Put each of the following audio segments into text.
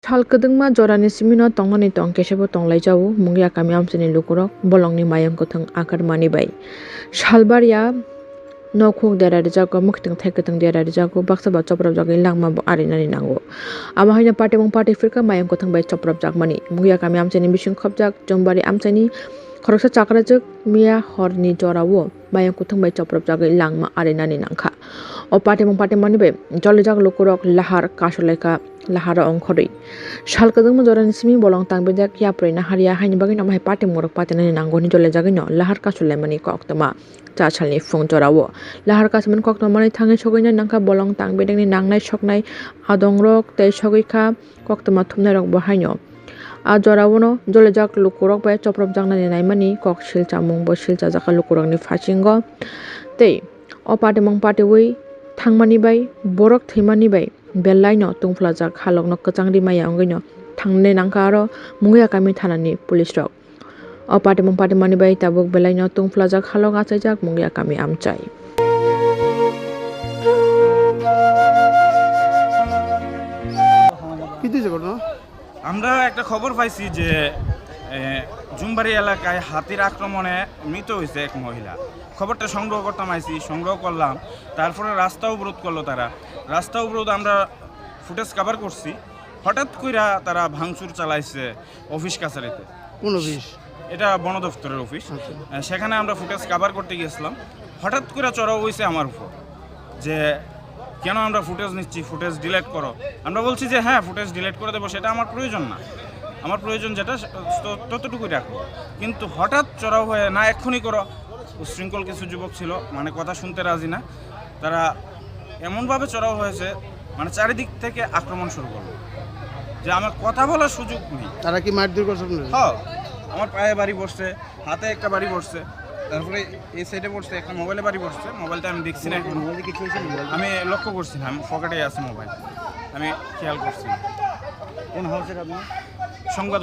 Salkadungma jorani simino tongani tong kesebo tonglai jawo Mungia kamio amchini lukurok bolongni mayung kothang akar mani bai. Salbaria nokhuk dera jago mukting thekatang dera jago baksa ba choprab jago langma bo arinani nango. Ama haina party mong party firka mayung kothang bai choprab jag mani. Mungia kamio amchini bising khopjak jombari amchini khoroksa chakrajak mia horni jorao mayung kothang bai choprab jago langma arinani nangkha. O party mong party mani bai jolijak lukurok lahar kasoleka lahara ongkhoroi. Salkadungma jorani simi bolong tangbedek yaproi na haria haini bagui namai party morok patinani nangoni jole jagino lahar kasolemani koktama cha salni phung jorao lahar kasman koktomani thangi sogoina nangka bolong tangbedekni nangnai soknai adongrok tei sogoikha koktama thumnairok bo haino a jorao no jolejak lukurok bai choprop jangnani naimani kok silchamung bo silchajaka lukurokni phasingo tei o party mong party ui thangmani bai borok thimani bai belai no tungflajak halokno kachangri maya ongoino thangne nangka aro Mungia kami thanani police rok o party mong party mani bai tabuk belai no tungflajak halok achaijak Mungia kami amchai. আমরা একটা খবর পাইছি যে জুমবাড়ি এলাকায় হাতির আক্রমণে মৃত হয়েছে এক মহিলা। খবরটা সংগ্রহ করলাম তারপরে রাস্তা অবরোধ করলো তারা। রাস্তা অবরোধ আমরা ফুটেজ কভার করছি। হঠাৎ কইরা তারা ভাঙচুর চালাইছে অফিস কাছারিতে। কোন অফিস? এটা বন দপ্তরের অফিস। সেখানে আমরা ফুটেজ কভার করতে গিয়েছিলাম। হঠাৎ করে চড়াও হয়েছে আমার উপর যে কেন আমরা ফুটেজ নিচ্ছি, ফুটেজ ডিলিট করো। আমরা বলছি যে হ্যাঁ ফুটেজ ডিলিট করে দেবো, সেটা আমার প্রয়োজন না, আমার প্রয়োজন যেটা ততটুকুই রাখবো। কিন্তু হঠাৎ চড়াও হয়ে না এক্ষুনি করো, উশৃঙ্খল কিছু যুবক ছিল, মানে কথা শুনতে রাজি না, তারা এমনভাবে চড়াও হয়েছে মানে চারিদিক থেকে আক্রমণ শুরু করলো যে আমার কথা বলার সুযোগ নেই। তারা কি মারধর করছে? হ্যাঁ, আমার পায়ে বাড়ি পড়ছে, হাতে একটা বাড়ি পড়ছে, তারপরে এই সাইডে পড়ছে, একটা মোবাইলে বাড়ি পড়ছে। মোবাইলটা আমি দেখছি না, মোবাইলে কিছু হয়েছে? আমি লক্ষ্য করছি না, আমি পকেটে আছে মোবাইল, আমি খেয়াল করছি না। কোন হাউসের আপনি? সংবাদ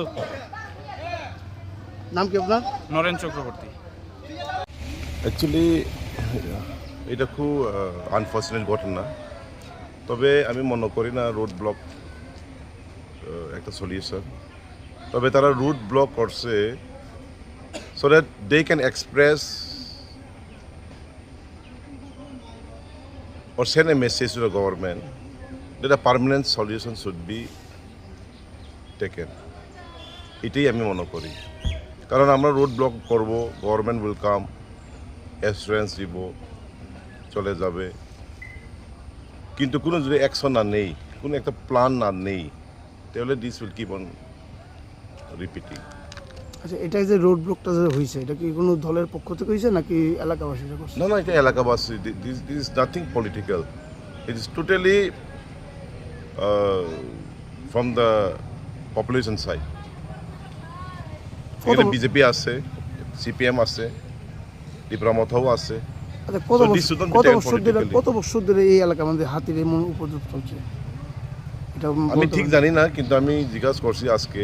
নাম কি আপনার? নরেন চক্রবর্তী। অ্যাকচুয়ালি এটা খুব আনফর্চুনেট ঘটনা, তবে আমি মনে করি না রোড ব্লক একটা সলিউশন। তবে তারা রুট ব্লক করছে so that they can express or send a message to the government that a permanent solution should be taken. এটাই আমি মনে করি, কারণ আমরা রোড ব্লক করব, গভর্নমেন্ট উইল কাম, অ্যাসুরেন্স দিব, চলে যাবে, কিন্তু কোনো যদি অ্যাকশন না নেই, কোনো একটা প্ল্যান না নেই, তাহলে this will keep on repeating. আচ্ছা, এটা যে রোড ব্লকটা যে হয়েছে, এটা কি কোনো দলের পক্ষ থেকে হয়েছে নাকি এলাকাবাসীরা করছে? না, এটা এলাকাবাসী। This is nothing political, it is totally from the population side. এখানে বিজেপি আছে, সিপিএম আছে, ডিপ্রামথাও আছে। আচ্ছা, কত বছর ধরে এই এলাকার মধ্যে হাতির এমন উপদ্রব চলছে? এটা আমি ঠিক জানি না, কিন্তু আমি জিজ্ঞাসা করছি আজকে,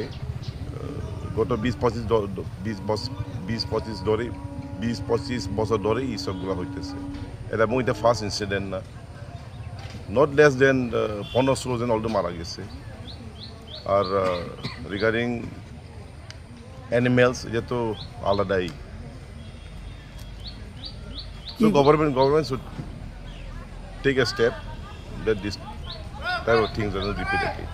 গত 20-25 বছর ধরে এইসবগুলো হইতেছে। এটা এবং এটা ফার্স্ট ইনসিডেন্ট না, নট লেস দেন 15-16 জন অলরেডি মারা গেছে। আর রিগার্ডিং অ্যানিমেলস, এটা তো আলাদাই। So government should take a step that this type of things are not repeated again.